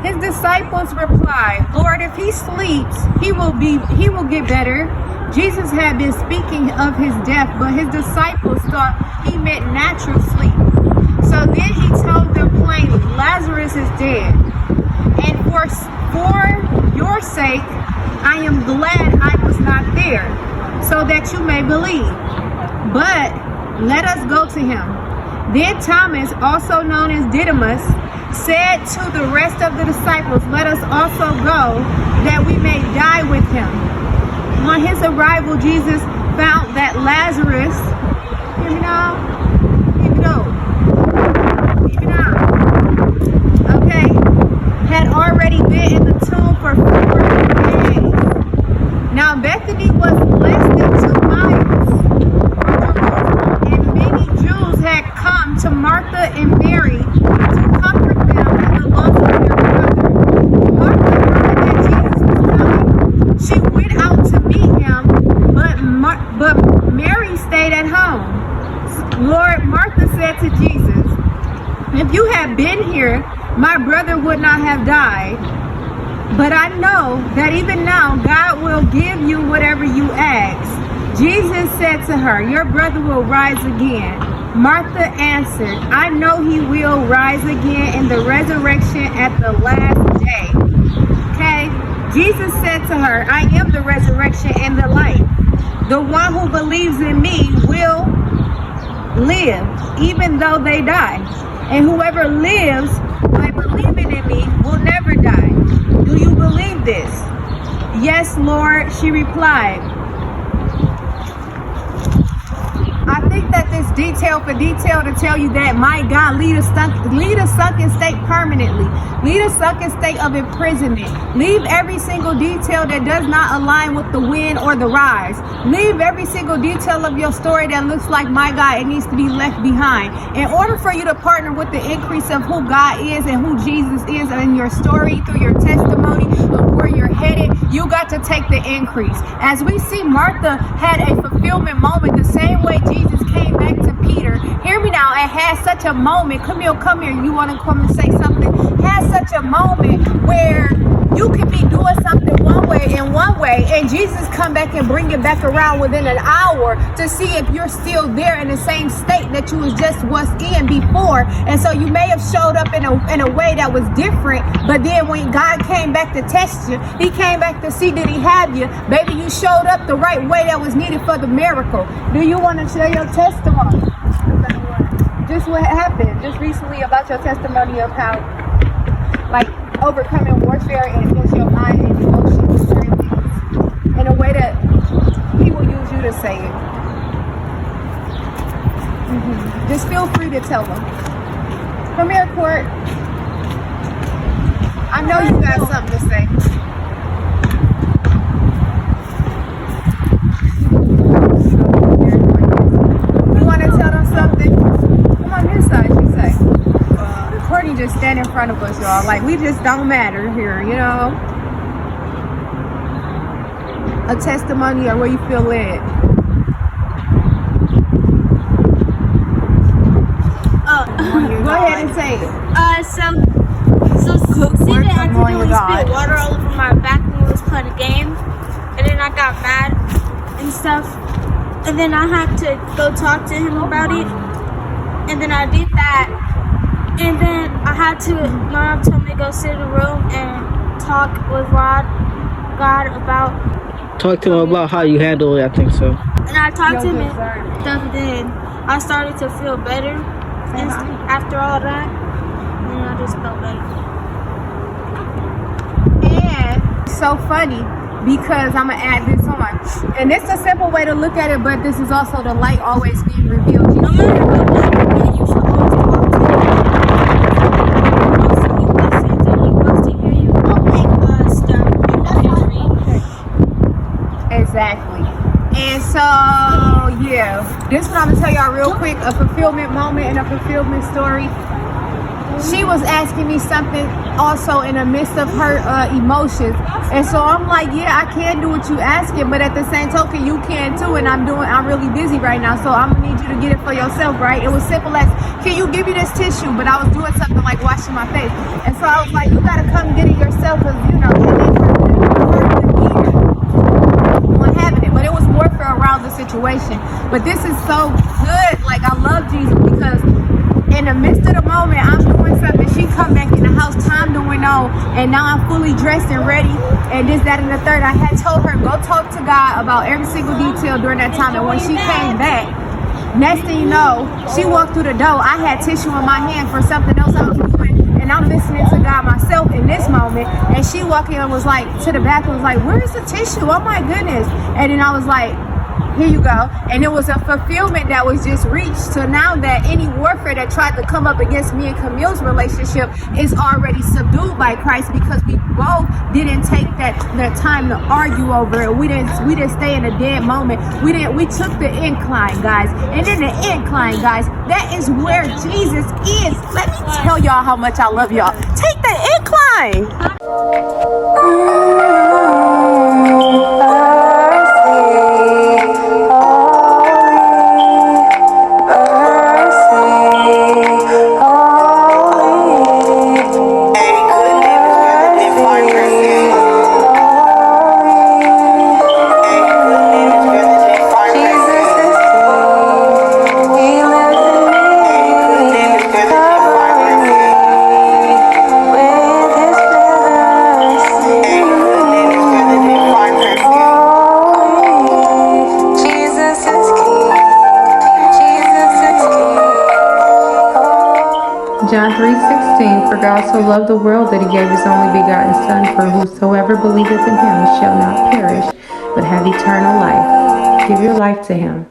His disciples replied, Lord, if he sleeps, he will get better. Jesus had been speaking of his death, but his disciples thought he meant natural sleep. So then he told them plainly, Lazarus is dead. And for your sake, I am glad I was not there, so that you may believe. But let us go to him. Then Thomas, also known as Didymus, said to the rest of the disciples, let us also go, that we may die with him. On his arrival, Jesus found that Lazarus, had already been in the tomb for 4 days. Now Bethany was less than 2 miles from Jerusalem, and many Jews had come to Martha and Mary to comfort them in the loss of their brother. Martha heard that Jesus was coming. She went out to meet him, but Mary stayed at home. Lord, Martha said to Jesus, if you had been here, my brother would not have died. But I know that even now God will give you whatever you ask. Jesus said to her, your brother will rise again. Martha answered, I know he will rise again in the resurrection at the last day. Okay? Jesus said to her, I am the resurrection and the life. The one who believes in me will live, even though they die. And whoever lives by believing in me will never die. Do you believe this? Yes, Lord, she replied. I think that this detail for detail to tell you that, my God, lead a sunken state permanently. Lead a sunken state of imprisonment. Leave every single detail that does not align with the wind or the rise. Leave every single detail of your story that looks like, my God, it needs to be left behind. In order for you to partner with the increase of who God is and who Jesus is in your story, through your testimony of where you're headed, you got to take the increase. As we see, Martha had a fulfillment moment the same way Jesus came back to Peter. Hear me now, and had such a moment. Come here. You want to come and say something? Had such a moment where you could be doing something one way, and Jesus come back and bring it back around within an hour to see if you're still there in the same state that you was in before. And so you may have showed up in a way that was different, but then when God came back to test you, he came back to see, did he have you? Baby, you showed up the right way that was needed for the miracle. Do you want to share your testimony? Just what happened just recently about your testimony of how, like, overcoming warfare and just your mind and emotions during things in a way that he will use you to say it. Just feel free to tell them. Come here, Court. I know you got something to say. You want to tell them something? Come on this side, you say. Courtney just stand in front of us, y'all. Like, we just don't matter here, you know? A testimony or where you feel led. Go ahead and say it. So Cedar accidentally spit water all over my back when we was playing a game. And then I got mad and stuff. And then I had to go talk to him about it. And then I did that. And then I had to, my mom told me to go sit in a room and talk with God about. Talk to him about how you handle it, I think so. And I talked to him and stuff, and then I started to feel better. And after all that, and I just felt better. And so funny, because I'm going to add this on. And it's a simple way to look at it, but this is also the light always being revealed. No matter what you should always talk to him. Exactly. And so, yeah, this is what I'm going to tell y'all real quick, a fulfillment moment and a fulfillment story. She was asking me something also in the midst of her emotions. And so I'm like, yeah, I can do what you asking, but at the same token, you can too. And I'm really busy right now, so I'm going to need you to get it for yourself, right? It was simple as, can you give me this tissue? But I was doing something like washing my face. And so I was like, you got to come myself because, you know, on having it, but it was warfare around the situation. But this is so good. Like, I love Jesus because in the midst of the moment, I'm doing something. She come back in the house, time doing on, and now I'm fully dressed and ready. And this, that, and the third. I had told her, go talk to God about every single detail during that time. And when she came back, next thing you know, she walked through the door. I had tissue in my hand for something else I was doing. And I'm listening to God myself in this moment. And she walked in and was like, to the back and was like, where is the tissue? Oh my goodness. And then I was like, here you go. And it was a fulfillment that was just reached. So now that any warfare that tried to come up against me and Camille's relationship is already subdued by Christ, because we both didn't take that time to argue over it. We didn't stay in a dead moment. We took the incline, guys. And in the incline, guys, that is where Jesus is. Let me tell y'all how much I love y'all. Take the incline. John 3:16, for God so loved the world that he gave his only begotten Son, for whosoever believeth in him shall not perish, but have eternal life. Give your life to him.